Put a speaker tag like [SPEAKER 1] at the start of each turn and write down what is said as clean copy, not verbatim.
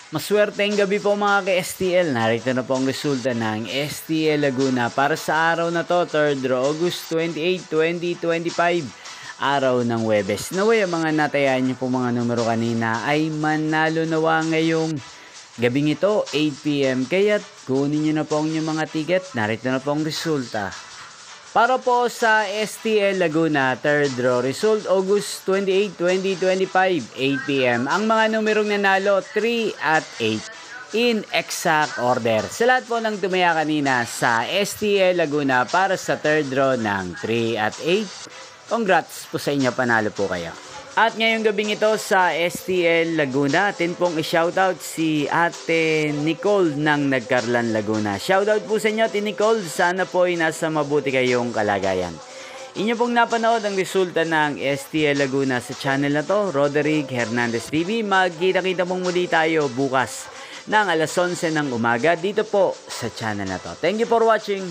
[SPEAKER 1] Maswerteng gabi po mga ka-STL. Narito na po ang resulta ng STL Laguna para sa araw na to, 3rd August 28, 2025. Araw ng Huwebes. Naway ang mga natayaan niyo po mga numero kanina ay manalo nawa ngayong gabing ito, 8 PM. Kaya't kunin niyo na po ang inyong mga ticket. Narito na po ang resulta. Para po sa STL Laguna, 3rd draw result, August 28, 2025, 8 PM. Ang mga numerong nanalo, 3 at 8 in exact order. Sa lahat po ng tumaya kanina sa STL Laguna para sa 3rd draw ng 3 at 8, congrats po sa inyo, panalo po kayo. At ngayong gabing ito sa STL Laguna, atin pong i-shoutout si Ate Nicole ng Nagcarlan Laguna. Shoutout po sa inyo, Ate Nicole. Sana po ay nasa mabuti kayong kalagayan. Inyo pong napanood ang resulta ng STL Laguna sa channel na to, Roderick Hernandez TV. Magkita-kita pong muli tayo bukas ng alas 11 ng umaga dito po sa channel na to. Thank you for watching.